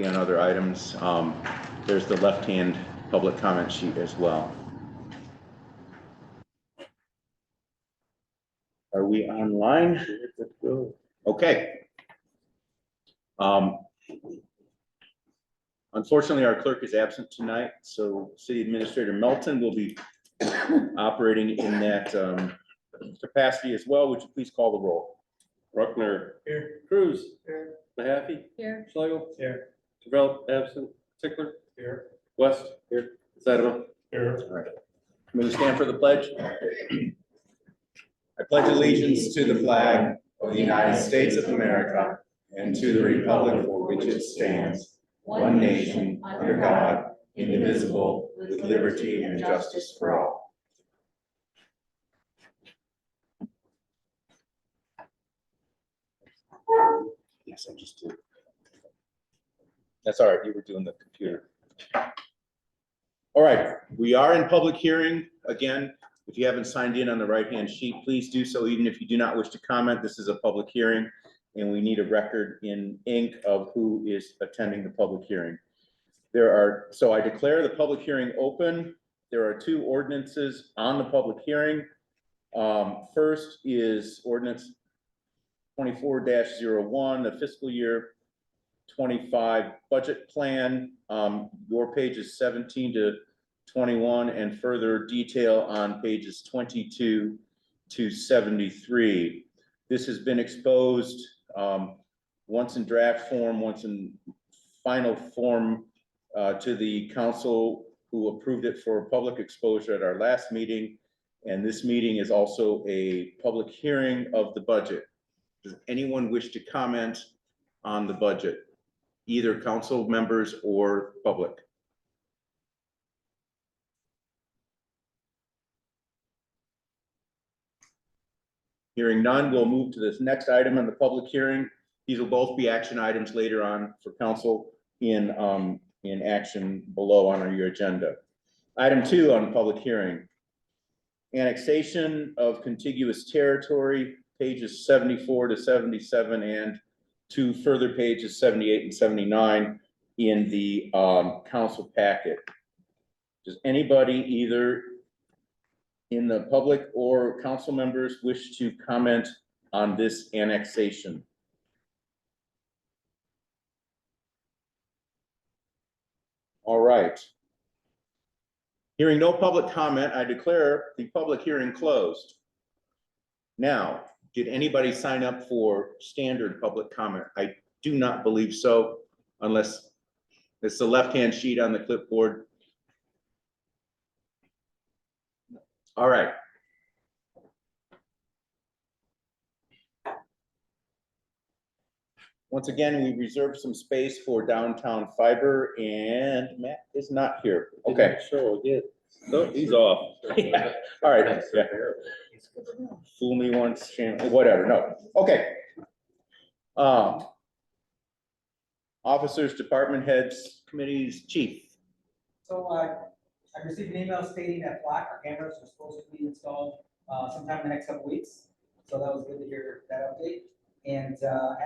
on other items. There's the left-hand public comment sheet as well. Are we online? Okay. Unfortunately, our clerk is absent tonight, so City Administrator Melton will be operating in that capacity as well. Would you please call the roll? Ruckner. Here. Cruz. Here. Mahaffey. Here. Schlegel. Here. Terrell, absent. Tickler. Here. West. Here. Sedema. Here. All right. May we stand for the pledge? I pledge allegiance to the flag of the United States of America and to the republic for which it stands, one nation, under God, indivisible, with liberty and justice for all. Yes, I just did. That's all right, you were doing the computer. All right, we are in public hearing. Again, if you haven't signed in on the right-hand sheet, please do so, even if you do not wish to comment. This is a public hearing, and we need a record in ink of who is attending the public hearing. So I declare the public hearing open. There are two ordinances on the public hearing. First is ordinance 24-01, the fiscal year 25 budget plan. Your pages 17 to 21 and further detail on pages 22 to 73. This has been exposed once in draft form, once in final form to the council, who approved it for public exposure at our last meeting. And this meeting is also a public hearing of the budget. Does anyone wish to comment on the budget, either council members or public? Hearing none, we'll move to this next item on the public hearing. These will both be action items later on for council in action below on your agenda. Item 2 on the public hearing. Annexation of contiguous territory, pages 74 to 77, and 2 further pages 78 and 79 in the council packet. Does anybody, either in the public or council members, wish to comment on this annexation? All right. Hearing no public comment, I declare the public hearing closed. Now, did anybody sign up for standard public comment? I do not believe so, unless it's the left-hand sheet on the clipboard. All right. Once again, we reserved some space for downtown fiber, and Matt is not here. Okay. Show again. No, he's off. Yeah. All right. Yeah. Fool me once, shame, whatever. No. Okay. Officers, department heads, committees, chief. So I received an email stating that our cameras are supposed to be installed sometime in the next couple weeks. So that was good to hear that update. And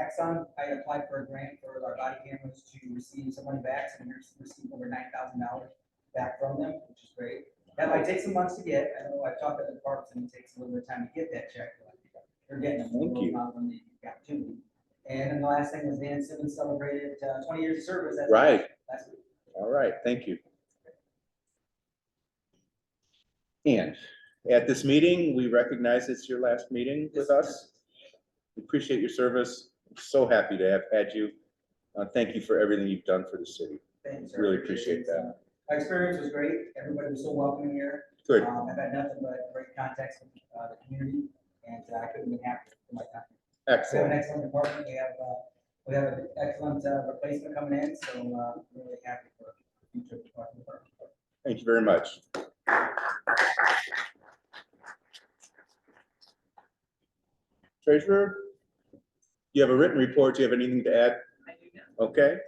Axon, I applied for a grant for our body cameras to receive some money back. So we received over $9,000 back from them, which is great. That might take some months to get. I know I've talked to the departments and it takes a little bit of time to get that check. But they're getting a little amount when they got to me. And then the last thing was Dan Simmons celebrated 20 years of service. That's Right. last week. All right. Thank you. And at this meeting, we recognize it's your last meeting with us. We appreciate your service. I'm so happy to have had you. Thank you for everything you've done for the city. Thanks, sir. Really appreciate that. My experience was great. Everybody was so welcoming here. Good. I've had nothing but great contacts with the community, and I couldn't be happier for my time. We have an Excellent. excellent department. We have an excellent replacement coming in, so really happy for the future of the department. Thank you very much. Treasurer, you have a written report. Do you have anything to add? I do not. Okay.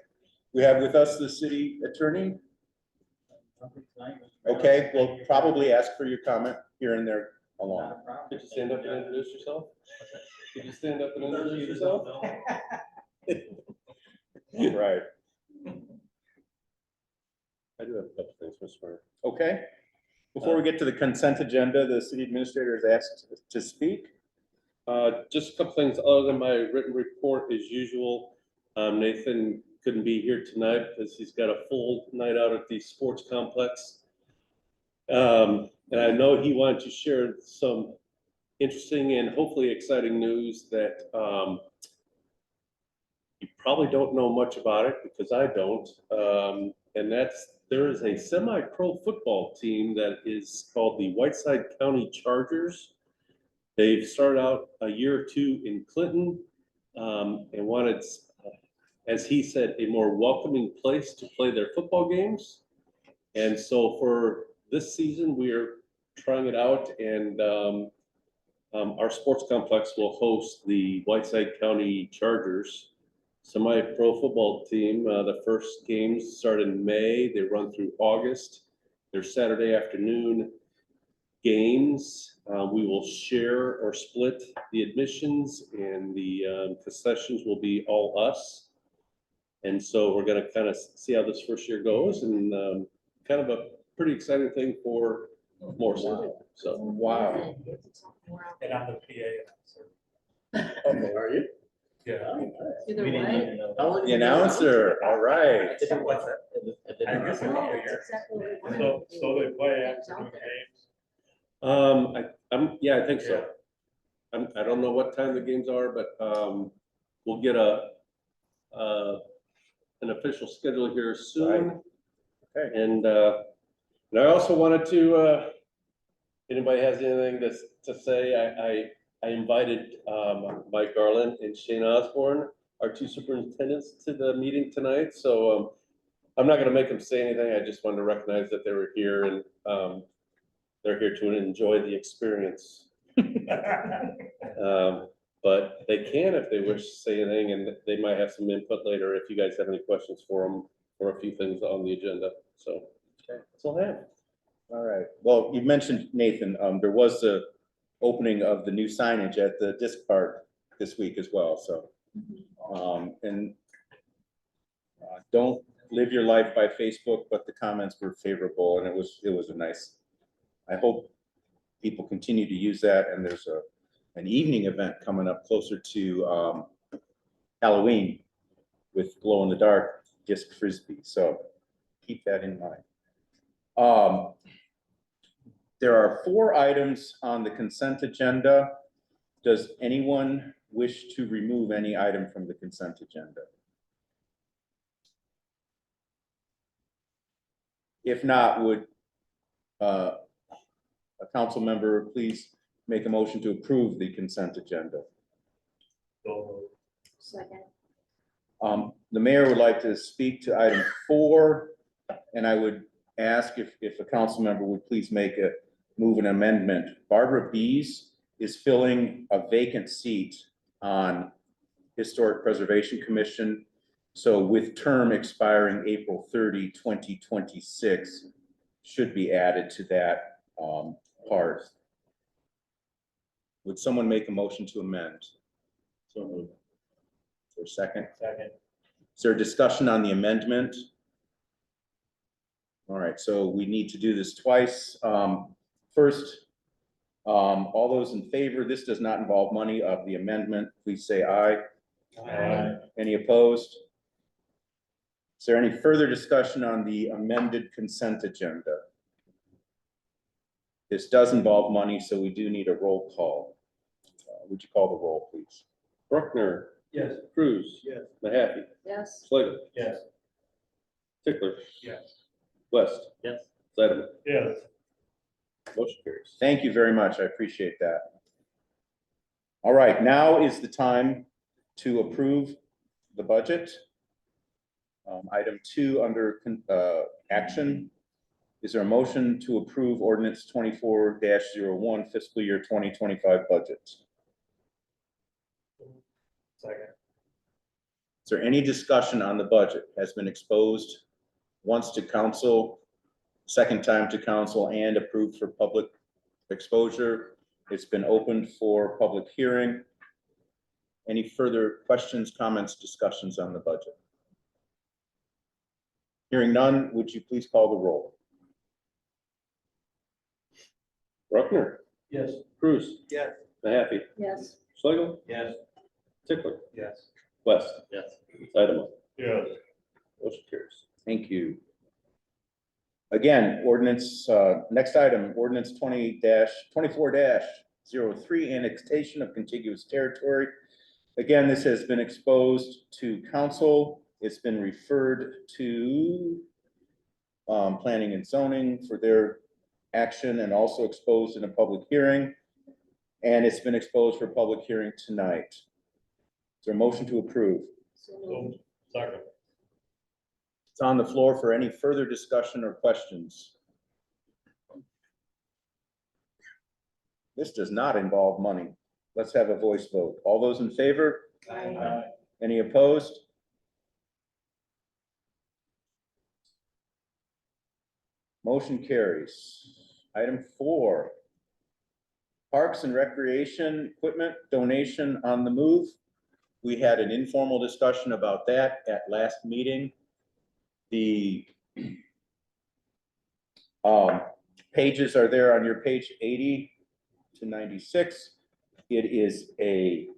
We have with us the city attorney. Okay, we'll probably ask for your comment here and there along. Could you stand up and introduce yourself? Could you stand up and introduce yourself? Right. have a couple things, Mr. Mayor. Okay. Before we get to the consent agenda, the city administrator is asked to speak. Just a couple things other than my written report as usual. Nathan couldn't be here tonight because he's got a full night out at the sports complex. And I know he wanted to share some interesting and hopefully exciting news that you probably don't know much about it because I don't. And there is a semi-pro football team that is called the Whiteside County Chargers. They've started out a year or two in Clinton and wanted, as he said, a more welcoming place to play their football games. And so for this season, we are trying it out, and our sports complex will host the Whiteside County Chargers semi-pro football team. The first games start in May. They run through August. They're Saturday afternoon games. We will share or split the admissions, and the concessions will be all us. And so we're going to kind of see how this first year goes, and kind of a pretty exciting thing for Morrison. So Wow. And I'm the PA. Okay, are you? Yeah. Either way. The announcer, all right. What's that? I guess a couple of years. So they play afternoon games? yeah, I think so. I don't know what time the games are, but we'll get an official schedule here soon. Okay. And I also wanted to, anybody has anything to say, I invited Mike Garland and Shane Osborne, our two superintendents, to the meeting tonight. So I'm not going to make them say anything. I just wanted to recognize that they were here, and they're here to enjoy the experience. But they can, if they wish to say anything, and they might have some input later if you guys have any questions for them or a few things on the agenda. So that's all I have. All right. Well, you mentioned, Nathan, there was the opening of the new signage at the disc park this week as well. So, and don't live your life by Facebook, but the comments were favorable, and it was a nice. I hope people continue to use that, and there's an evening event coming up closer to Halloween with glow in the dark disc frisbee. So keep that in mind. There are 4 items on the consent agenda. Does anyone wish to remove any item from the consent agenda? If not, would a council member please make a motion to approve the consent agenda? Second. The mayor would like to speak to item 4, and I would ask if a council member would please move an amendment. Barbara Bees is filling a vacant seat on Historic Preservation Commission. So with term expiring April 30, 2026, should be added to that part. Would someone make a motion to amend? So moved. For a second? Second. Is there a discussion on the amendment? All right, so we need to do this twice. First, all those in favor, this does not involve money, of the amendment, please say aye. Aye. Any opposed? Is there any further discussion on the amended consent agenda? This does involve money, so we do need a roll call. Would you call the roll, please? Bruckner. Yes. Cruz. Yes. Mahaffey. Yes. Slagle. Yes. Tickler. Yes. West. Yes. Slattery. Yes. Motion carries. Thank you very much. I appreciate that. All right, now is the time to approve the budget. Item 2 under action. Is there a motion to approve ordinance 24-01 fiscal year 2025 budget? Second. Is there any discussion on the budget? Has been exposed once to council, second time to council, and approved for public exposure. It's been opened for public hearing. Any further questions, comments, discussions on the budget? Hearing none, would you please call the roll? Bruckner, Yes. Cruz, Yes. Mahaffey, Yes. Schlegel, Yes. Tickler, Yes. West, Yes. Sitema. Yes. Motion carries. Thank you. Again, ordinance, next item, ordinance 24-03, annexation of contiguous territory. Again, this has been exposed to council. It's been referred to planning and zoning for their action and also exposed in a public hearing. And it's been exposed for public hearing tonight. Is there a motion to approve? So moved. Second. It's on the floor for any further discussion or questions. This does not involve money. Let's have a voice vote. All those in favor? Aye. Any opposed? Motion carries. Item 4. Parks and Recreation Equipment Donation on the Move. We had an informal discussion about that at last meeting. The pages are there on your page 80 to 96. It is a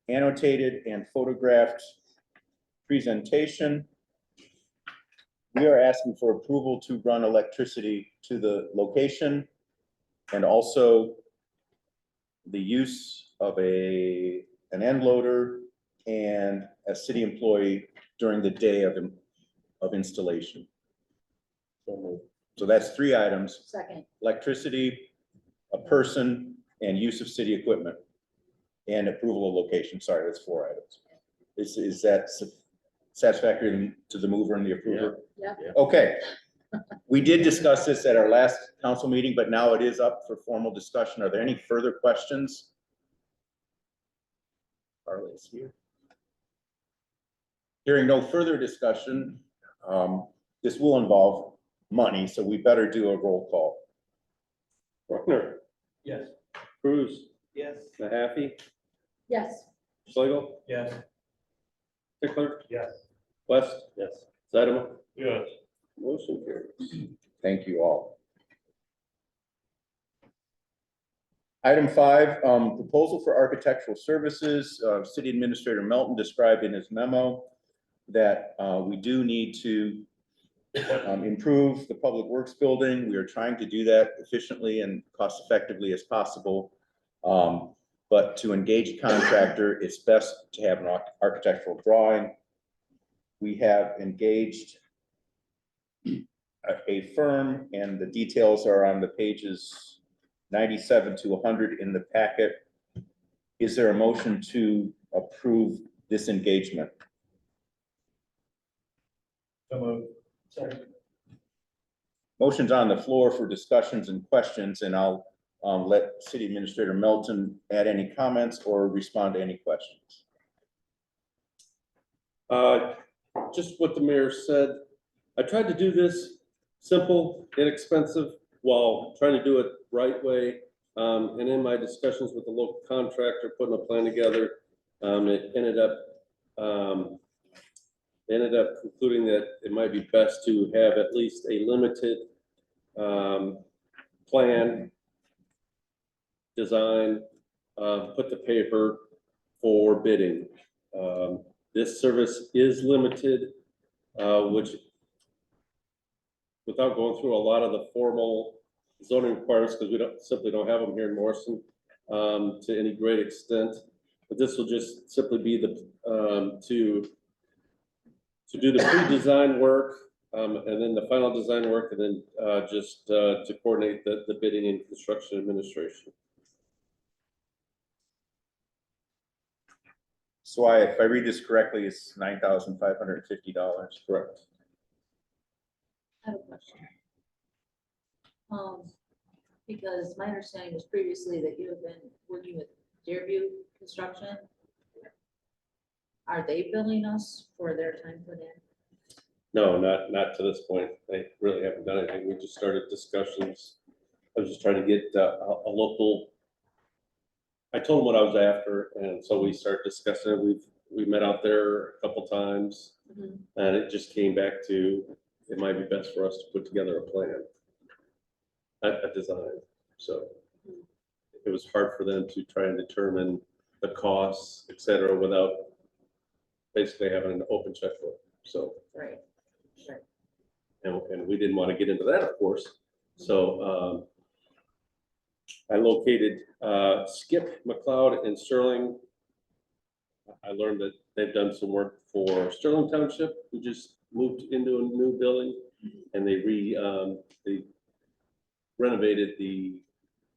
annotated and photographed presentation. We are asking for approval to run electricity to the location and also the use of an end loader and a city employee during the day of installation. So that's 3 items: Second. electricity, a person, and use of city equipment. And approval of location. Sorry, that's 4 items. Is that satisfactory to the mover and the approver? Yeah. Okay. We did discuss this at our last council meeting, but now it is up for formal discussion. Are there any further questions? Carly's here. Hearing no further discussion, this will involve money, so we better do a roll call. Bruckner, Yes. Cruz, Yes. Mahaffey, Yes. Schlegel, Yes. Tickler, Yes. West. Yes. Sitema. Yes. Motion carries. Thank you all. Item 5, proposal for architectural services. City Administrator Melton described in his memo that we do need to improve the Public Works building. We are trying to do that efficiently and cost effectively as possible. But to engage a contractor, it's best to have an architectural drawing. We have engaged a firm, and the details are on the pages 97 to 100 in the packet. Is there a motion to approve this engagement? So moved. Second. Motion's on the floor for discussions and questions, and I'll let City Administrator Melton add any comments or respond to any questions. Just what the mayor said. I tried to do this simple, inexpensive, while trying to do it right way. And in my discussions with the local contractor, putting a plan together, it ended up concluding that it might be best to have at least a limited plan, design, put the paper for bidding. This service is limited, which, without going through a lot of the formal zoning requirements, because we simply don't have them here in Morrison to any great extent. But this will just simply be the to do the pre-design work, and then the final design work, and then just to coordinate the bidding and construction administration. So if I read this correctly, it's $9,550. Correct. I have a question. Because my understanding was previously that you have been working with Deerview Construction. Are they billing us for their time put in? No, not to this point. They really haven't done anything. We just started discussions. I was just trying to get a local. I told them what I was after, and so we started discussing it. We met out there a couple times. Mhm. And it just came back to, it might be best for us to put together a plan, a design, so. It was hard for them to try and determine the costs, et cetera, without basically having an open checkbook, so. Right. And we didn't want to get into that, of course, so, I located, Skip McLeod in Sterling. I learned that they've done some work for Sterling Township, who just moved into a new building, and they renovated the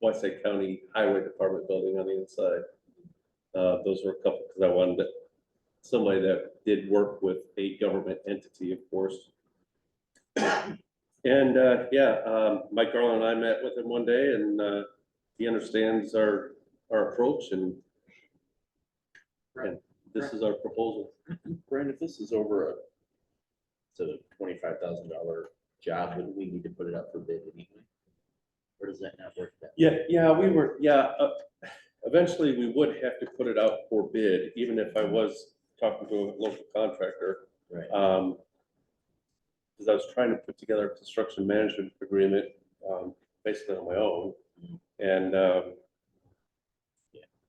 Whiteside County Highway Department building on the inside. Those were a couple, because I wanted somebody that did work with a government entity, of course. And, Mike Garland and I met with him one day, and, he understands our approach, and this is our proposal. Brian, if this is over it's a $25,000 job, would we need to put it up for bid anyway? Or does that not work that? Eventually we would have to put it out for bid, even if I was talking to a local contractor. Right. Because I was trying to put together a construction management agreement, basically on my own, and,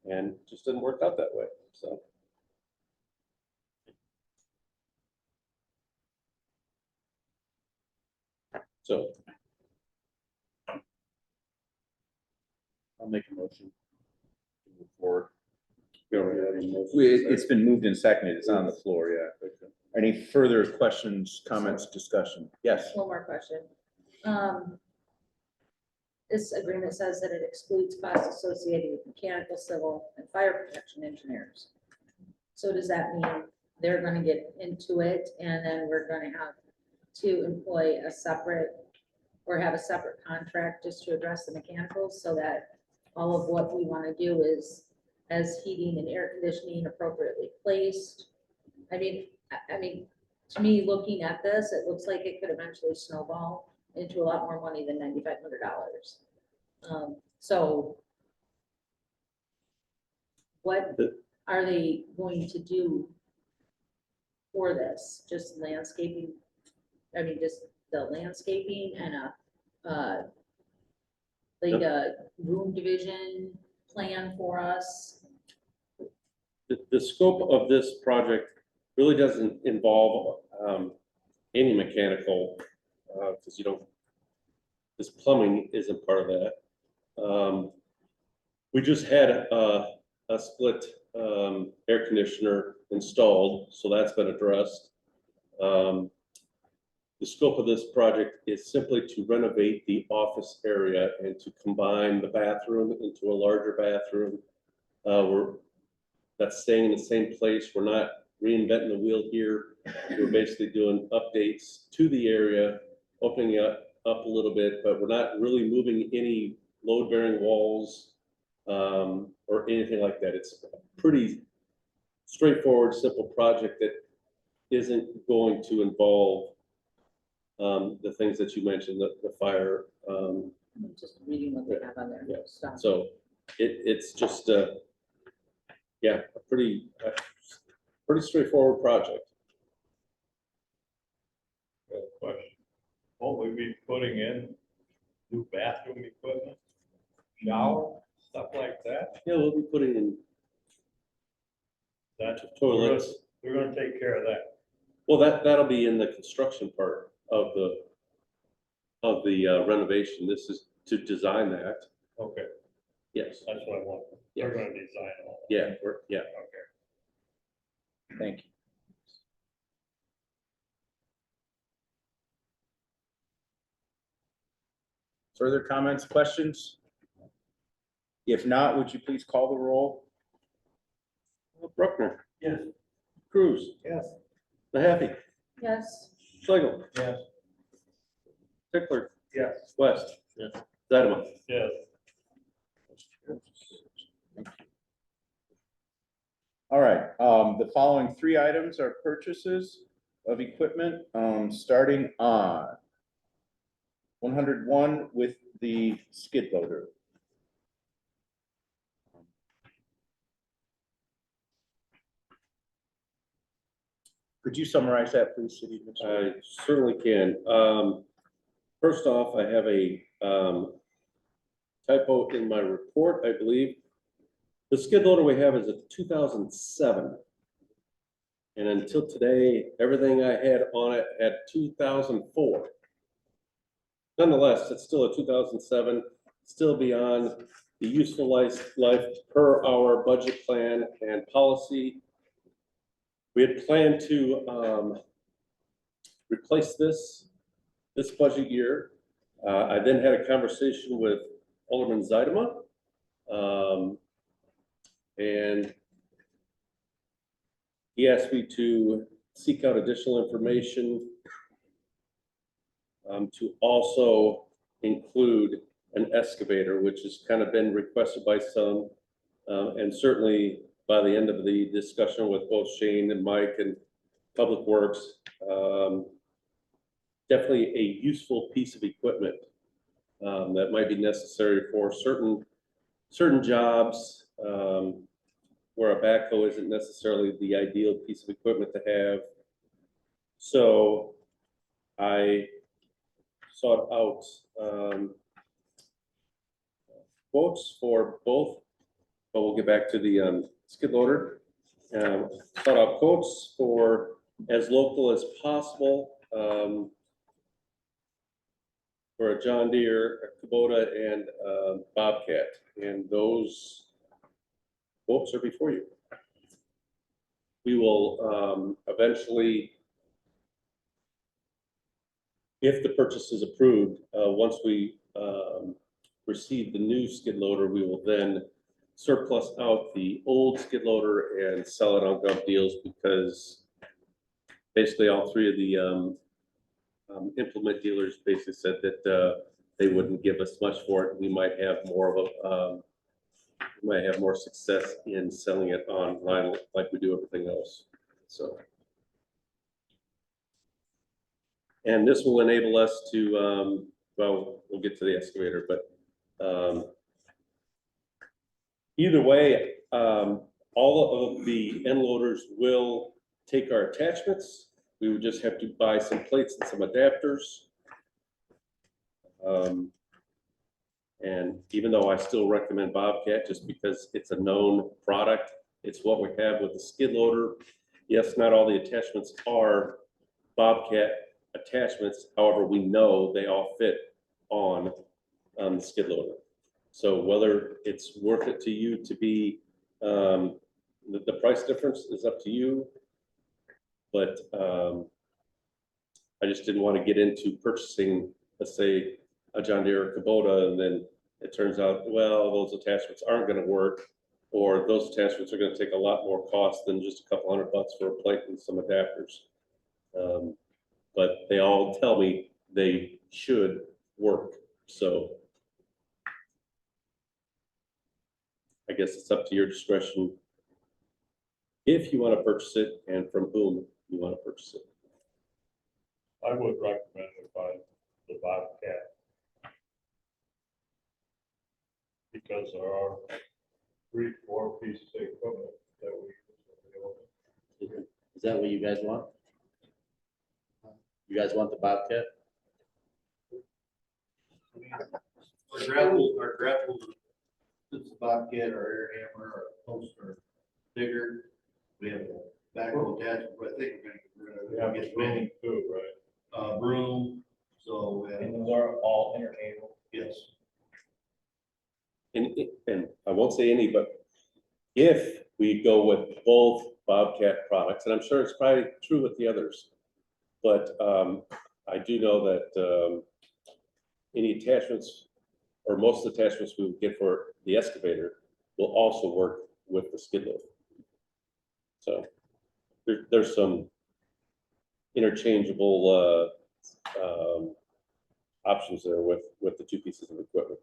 and it just didn't work out that way, so. So, I'll make a motion to move forward. we already have a motion. It's been moved and seconded. It's on the floor, yeah. Any further questions, comments, discussion? Yes. One more question. This agreement says that it excludes costs associated with mechanical, civil, and fire protection engineers. So does that mean they're gonna get into it and then we're gonna have to employ a separate or have a separate contract just to address the mechanicals so that all of what we wanna do is as heating and air conditioning appropriately placed? I mean, to me, looking at this, it looks like it could eventually snowball into a lot more money than $9,500. So what are they going to do for this? Just landscaping? I mean, just the landscaping and like a room division plan for us? The scope of this project really doesn't involve any mechanical, because this plumbing isn't part of that. We just had a split air conditioner installed, so that's been addressed. The scope of this project is simply to renovate the office area and to combine the bathroom into a larger bathroom. That's staying in the same place. We're not reinventing the wheel here. We're basically doing updates to the area, opening it up a little bit, but we're not really moving any load-bearing walls or anything like that. It's a pretty straightforward, simple project that isn't going to involve the things that you mentioned, the fire. Just reading what they have on their Yeah. stuff. So it's just a pretty straightforward project. Question. Won't we be putting in new bathroom equipment, shower, stuff like that? Yeah, we'll be putting in That, toilets. we're gonna take care of that. Well, that'll be in the construction part of the renovation. This is to design that. Okay, Yes. that's what I want. Yeah. They're gonna design all. Yeah, Okay. Thank you. Further comments, questions? If not, would you please call the roll? Bruckner, Yes. Cruz, Yes. Mahaffey, Yes, Schlegel, Yes. Tickler, Yes. West. Yes. Zeidema. Yes. All right, the following three items are purchases of equipment, starting on 101 with the skid loader. Could you summarize that, please, city administrator? I certainly can. First off, I have a typo in my report, I believe. The skid loader we have is a 2007. And until today, everything I had on it had 2004. Nonetheless, it's still a 2007, still beyond the useful life per our budget plan and policy. We had planned to replace this budget year. I then had a conversation with Alderman Zeidema. And he asked me to seek out additional information to also include an excavator, which has kind of been requested by some. And certainly by the end of the discussion with both Shane and Mike and Public Works, definitely a useful piece of equipment that might be necessary for certain jobs where a backhoe isn't necessarily the ideal piece of equipment to have. So I sought out quotes for both, but we'll get back to the skid loader. Sought out quotes for as local as possible for a John Deere, a Kubota, and Bobcat, and those quotes are before you. We will eventually, if the purchase is approved, once we receive the new skid loader, we will then surplus out the old skid loader and sell it on gov deals, because basically all three of the implement dealers basically said that they wouldn't give us much for it. We might have more of a we might have more success in selling it online like we do everything else. So, and this will enable us to well, we'll get to the excavator, but either way, all of the end loaders will take our attachments. We would just have to buy some plates and some adapters. And even though I still recommend Bobcat just because it's a known product, it's what we have with the skid loader. Yes, not all the attachments are Bobcat attachments. However, we know they all fit on the skid loader. So whether it's worth it to you to be, the price difference is up to you. But I just didn't want to get into purchasing, let's say, a John Deere or Kubota, and then it turns out, well, those attachments aren't going to work, or those attachments are going to take a lot more cost than just a couple $100 for a plate and some adapters. But they all tell me they should work. So I guess it's up to your discretion if you want to purchase it and from whom you want to purchase it. I would recommend it by the Bobcat. Because there are 3-4 pieces of equipment that we use. Is that what you guys want? You guys want the Bobcat? Our grapple, it's a Bobcat or air hammer or post or digger. We have a backhoe attachment, but I think we're gonna get Broom many, too, right? broom, so. And those are all interchangeable. Yes, And I won't say any, but if we go with both Bobcat products, and I'm sure it's probably true with the others, but I do know that any attachments or most of the attachments we would get for the excavator will also work with the skid loader. So there's some interchangeable options there with the two pieces of equipment.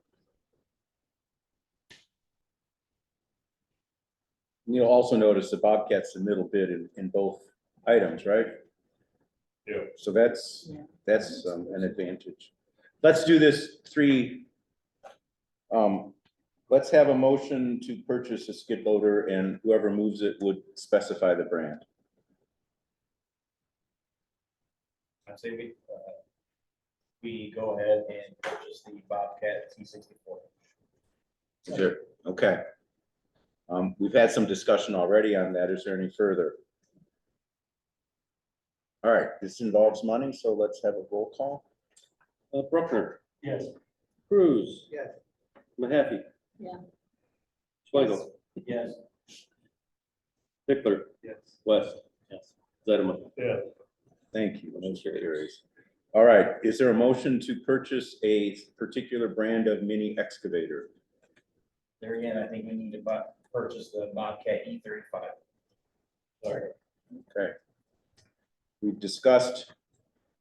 You'll also notice the Bobcat's the middle bid in both items, right? Yeah. So that's an advantage. Let's do this let's have a motion to purchase a skid loader, and whoever moves it would specify the brand. say we go ahead and purchase the Bobcat T64. Is there, okay. We've had some discussion already on that. Is there any further? All right, this involves money, so let's have a roll call. Bruckner, Yes. Cruz. Yes. Mahaffey. Yeah. Schlegel, Yes. Pickler, Yes. West. Yes. Zettema. Yeah, Thank you. Motion carries. All right, is there a motion to purchase a particular brand of mini excavator? There again, I think we need to purchase the Bobcat E35. sorry. Okay. We've discussed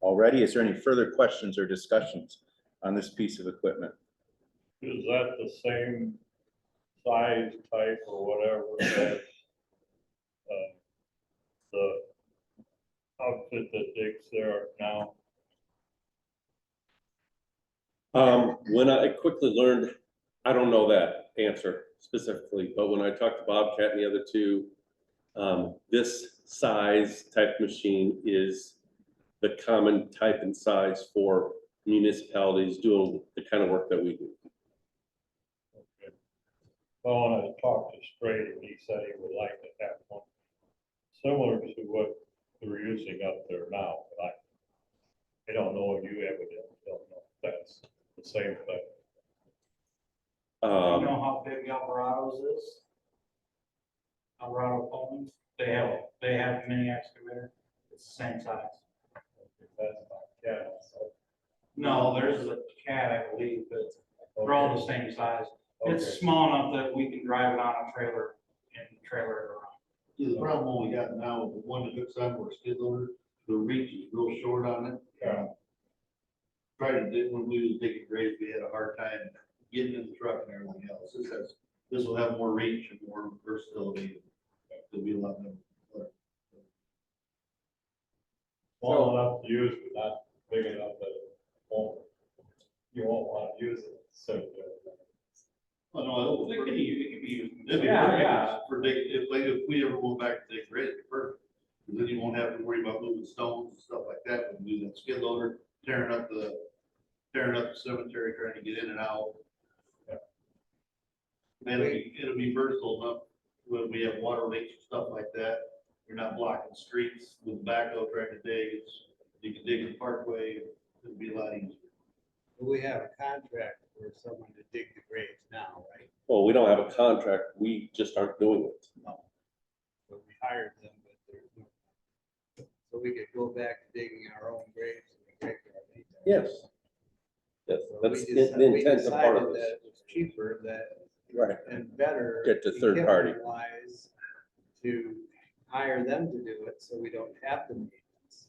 already. Is there any further questions or discussions on this piece of equipment? Is that the same size, type, or whatever as the outfit that digs there now? When I quickly learned, I don't know that answer specifically, but when I talked to Bobcat and the other two, this size type machine is the common type and size for municipalities doing the kind of work that we do. Okay. Well, when I talked to Straight, he said he would like to have one similar to what they're using up there now, but I don't know if you evidently don't know if that's the same thing. You Um, know how big Alvarado's is? Alvarado Coleman, they have a mini excavator, it's the same size. That's not, yeah, so, No, there's a cat, I believe, but they're all the same size. It's small enough that we can drive it on a trailer and trailer it around. See, the problem we got now, the one that hooks on or skid loader, the reach is real short on it. yeah. Tried to do, when we was digging graves, we had a hard time getting in the truck and everything else. This will have more reach and more versatility. It'll be a lot more. Small enough to use, but not big enough that it won't, you won't want to use it, so. Oh, no, It can be used. it'd be Yeah, perfect yeah. for dig, if we ever go back to dig graves, it'd be perfect. 'Cause then you won't have to worry about moving stones and stuff like that when we do that skid loader, tearing up the cemetery, trying to get in and out. And it'll be versatile enough when we have water leaks and stuff like that. You're not blocking streets with backhoe trying to dig. You can dig the parkway. It'll be a lot easier. We have a contract for someone to dig the graves now, right? well, we don't have a contract, we just aren't doing it. No. But we hired them, but there's no. So we could go back to digging our own graves and regularly. Yes. Yes, So that's we the intent of part decided of that this. it was cheaper Right. and better. Get to third party. Wise to hire them to do it, so we don't have the maintenance.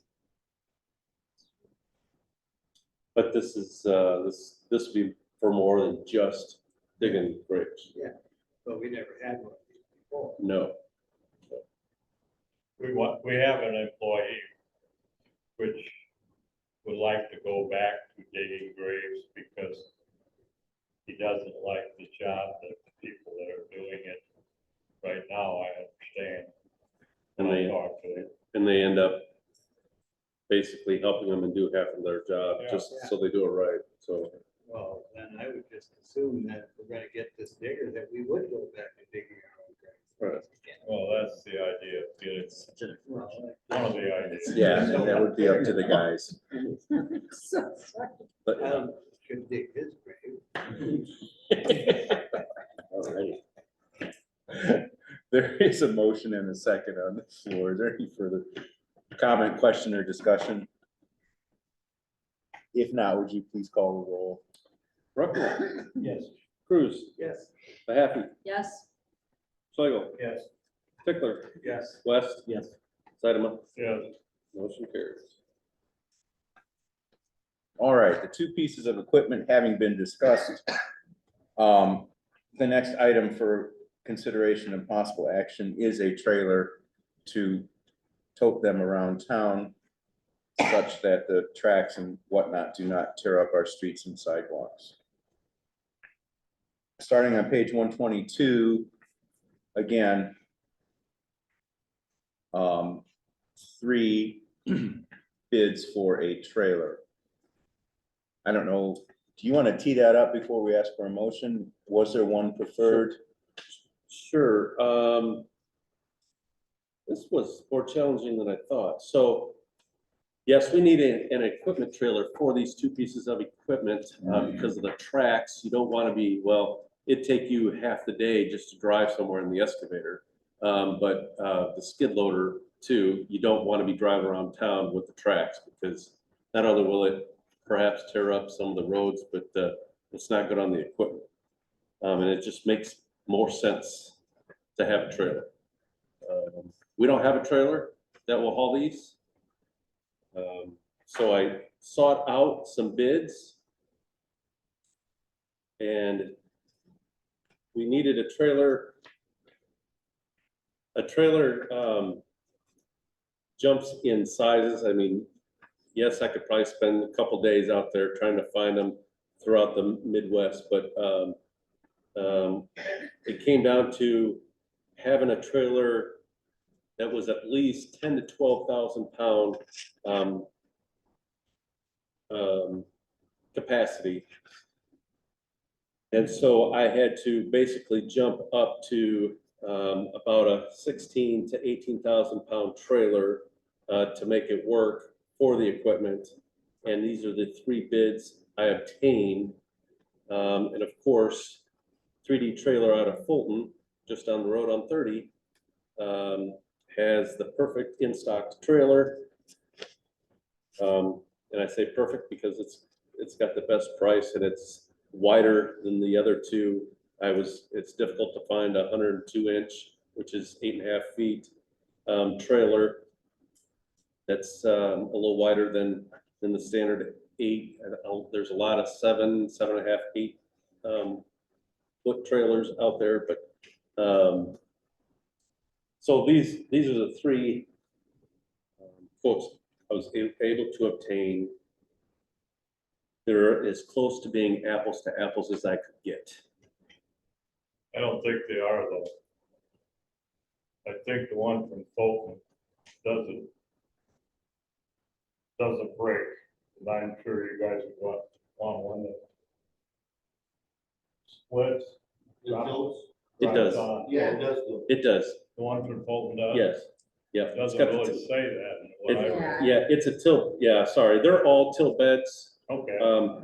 But this is, this would be for more than just digging graves. But we never had one before. No. We have an employee which would like to go back to digging graves because he doesn't like the job that the people that are doing it right now, I understand. And I they, talked to him. and they end up basically helping them and do half of their job, Yeah. just so they do it right, so. Well, then I would just assume that if we're gonna get this digger, that we would go back to digging our own graves. Well, that's the idea. It's Well, one of the ideas. Yeah, and that would be up to the guys. So sorry. But, Alan could dig his grave. alrighty. There is a motion and a second on the floor. Is there any further comment, question, or discussion? If not, would you please call the roll? Bruckner, Yes. Cruz, Yes. Mahaffey, Yes, Schlegel, Yes. Pickler, Yes. West. Yes. Zettema. Yes. Motion carries. All right, the two pieces of equipment having been discussed. The next item for consideration and possible action is a trailer to tote them around town such that the tracks and whatnot do not tear up our streets and sidewalks. Starting on page 122, again, 3 bids for a trailer. I don't know, do you want to tee that up before we ask for a motion? Was there one preferred? Sure, this was more challenging than I thought. So, yes, we need an equipment trailer for these two pieces of equipment, because of the tracks. You don't want to be, well, it'd take you half the day just to drive somewhere in the excavator. But the skid loader too, you don't want to be driving around town with the tracks, because not only will it perhaps tear up some of the roads, but it's not good on the equipment. And it just makes more sense to have a trailer. We don't have a trailer that will haul these. So I sought out some bids. And we needed a trailer. A trailer jumps in sizes. I mean, yes, I could probably spend a couple days out there trying to find them throughout the Midwest, but it came down to having a trailer that was at least 10 to 12,000 pound capacity. And so I had to basically jump up to about a 16 to 18,000 pound trailer to make it work for the equipment. And these are the three bids I obtained. And of course, 3D Trailer out of Fulton, just down the road on 30, has the perfect in-stock trailer. And I say perfect because it's got the best price, and it's wider than the other two. It's difficult to find a 102 inch, which is 8.5 feet, trailer that's a little wider than the standard 8. There's a lot of 7, 7.5, 8 foot trailers out there, but so these are the three quotes I was able to obtain. They're as close to being apples to apples as I could get. I don't think they are though. I think the one from Fulton doesn't break, and I'm sure you guys would want one that splits. It does. It does. drops on. Yeah, it does go. It does, The one from Fulton does? yes, yeah. It It's doesn't got the really tilt. say that in what I Yeah. read. Yeah, it's a tilt, yeah, sorry, they're all tilt beds. Okay,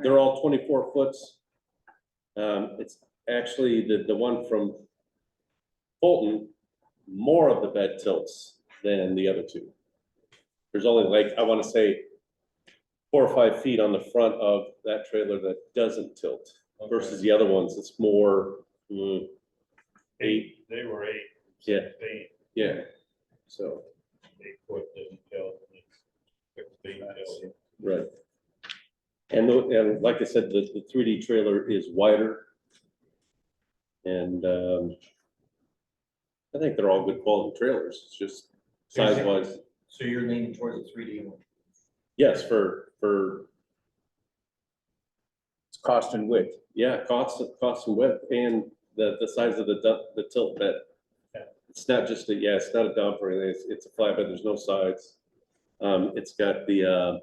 They're all 24 foots. It's actually the one from Fulton, more of the bed tilts than the other two. There's only like, I want to say 4 or 5 feet on the front of that trailer that doesn't tilt versus the other ones. It's more, 8, they were 8. Yeah. 16, yeah, so, 8 foot didn't tilt. 16 tilt. right. And like I said, the 3D trailer is wider. And I think they're all good quality trailers. It's just size wise. So you're leaning towards the 3D one? Yes, for, It's cost and width. yeah, cost and width and the size of the tilt bed. It's not just it's not a dump or anything. It's a flatbed. There's no sides. It's got the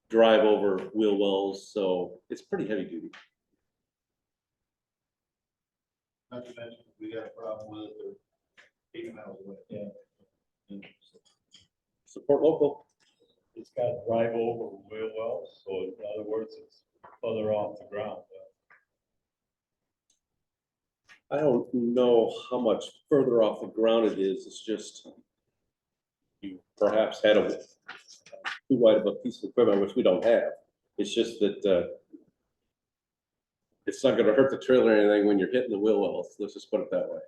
drive over wheel wells, so it's pretty heavy duty. Not to mention, we got a problem with it, they're 8 miles away. Yeah. Support local. It's got drive over wheel wells, so in other words, it's further off the ground. I don't know how much further off the ground it is. It's just you perhaps had a too wide of a piece of equipment, which we don't have. It's just that it's not going to hurt the trailer or anything when you're hitting the wheel wells. Let's just put it that way.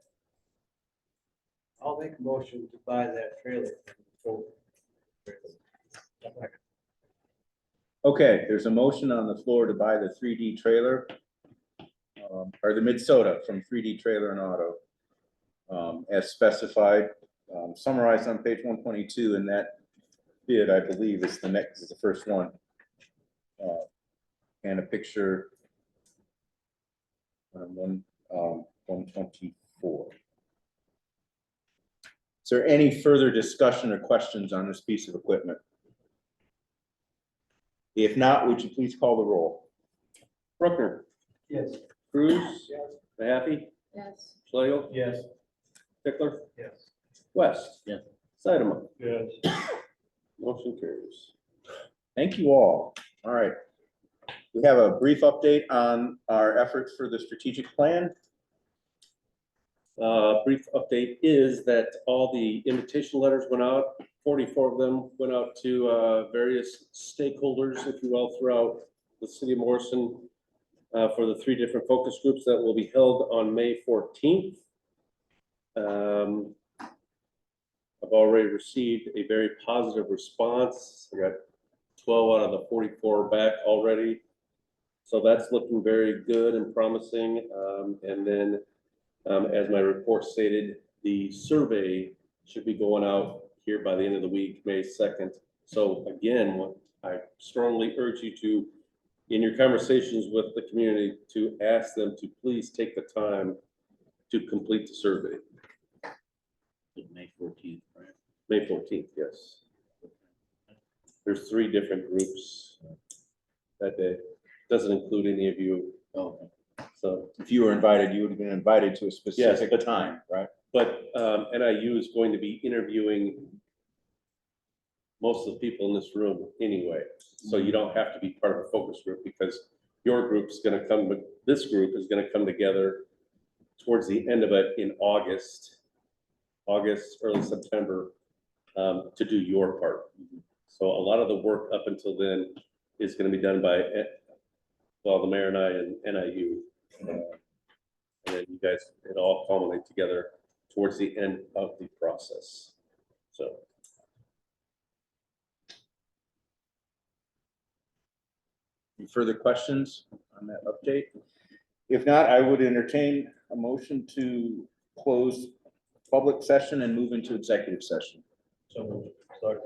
I'll make a motion to buy that trailer. Okay, there's a motion on the floor to buy the 3D trailer. Or the Minnesota from 3D Trailer and Auto. As specified, summarized on page 122, and that bid, I believe, is the first one. And a picture on 124. Is there any further discussion or questions on this piece of equipment? If not, would you please call the roll? Bruckner, Yes. Cruz, Mahaffey, Yes. Schlegel, Yes. Pickler, Yes. West. Yes. Sitema. Yes. Motion carries. Thank you all. All right. We have a brief update on our efforts for the strategic plan. Brief update is that all the invitation letters went out. 44 of them went out to various stakeholders, if you will, throughout the city of Morrison for the 3 different focus groups that will be held on May 14th. I've already received a very positive response. I got 12 out of the 44 back already. So that's looking very good and promising. And then, as my report stated, the survey should be going out here by the end of the week, May 2nd. So again, I strongly urge you to, in your conversations with the community, to ask them to please take the time to complete the survey. May 14th, right? May 14th, yes. There's 3 different groups that day. Doesn't include any of you. Oh, So, If you were invited, you would have been invited to a specific but- time, right? but NIU is going to be interviewing most of the people in this room anyway. So you don't have to be part of a focus group because your group's gonna come, this group is gonna come together towards the end of it in August, early September, to do your part. So a lot of the work up until then is gonna be done by, well, the mayor and I and NIU. And then you guys, it all culminate together towards the end of the process. So. Any further questions on that update? If not, I would entertain a motion to close public session and move into executive session. So, second.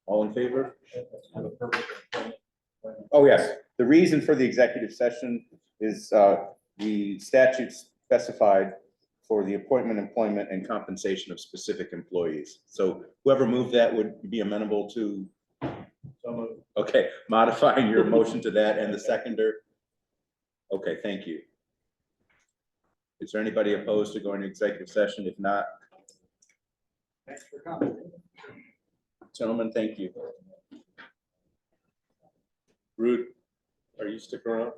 All in favor? That's for the purpose of. Oh, yes. The reason for the executive session is the statute specified for the appointment, employment, and compensation of specific employees. So whoever moved that would be amenable to, okay, modifying your motion to that and the seconder. Okay, thank you. Is there anybody opposed to going to executive session? If not, Thanks for coming. gentlemen, thank you. Rude, are you sticking around?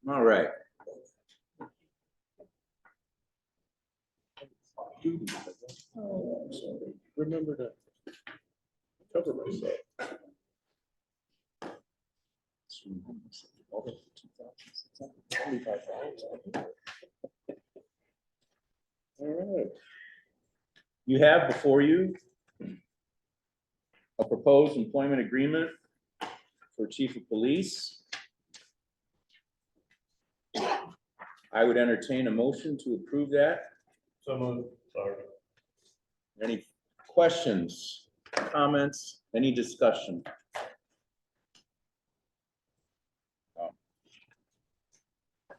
All right. Remember to cover myself. All right. You have before you a proposed employment agreement for chief of police. I would entertain a motion to approve that. So moved. Sorry. Any questions, comments, any discussion?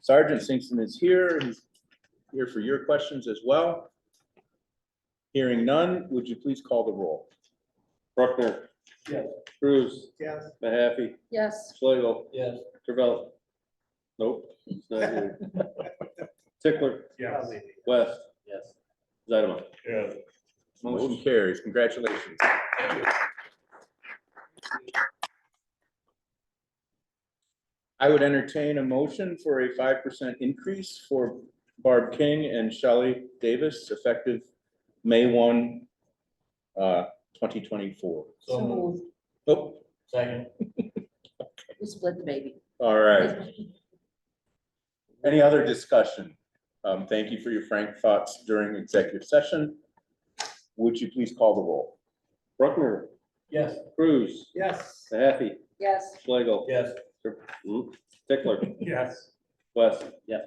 Sergeant Singson is here. He's here for your questions as well. Hearing none, would you please call the roll? Bruckner. Yes. Cruz. Yes. Mahaffey. Yes, Schlegel. Yes. Travella. Nope. It's not here. Tickler. Yes. West. Yes. Zeidemar. Yeah. Motion carries. Congratulations. I would entertain a motion for a 5% increase for Barb King and Shelley Davis effective May 1, 2024. so moved. Oh, Second. We split the baby. all right. Any other discussion? Thank you for your frank thoughts during executive session. Would you please call the roll? Bruckner. Yes. Cruz. Yes. Mahaffey. Yes, Schlegel. Yes. Tickler. Yes. West. Yes.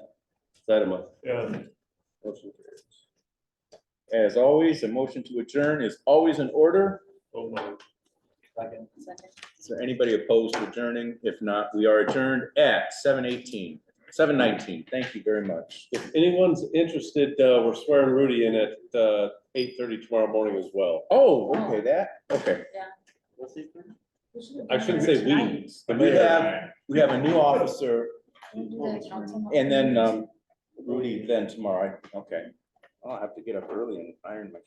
Zeidemar. Yeah. Motion carries. As always, a motion to adjourn is always in order. So moved. Second. second. Is there anybody opposed to adjourning? If not, we are adjourned at 7:19. Thank you very much. If anyone's interested, we're swearing Rudy in at 8:30 tomorrow morning as well. Oh, okay, okay. We should have I done shouldn't that say we. tonight. The We mayor. have a new officer We'll do that council and then meeting. Rudy then tomorrow. Okay. I'll have to get up early and iron my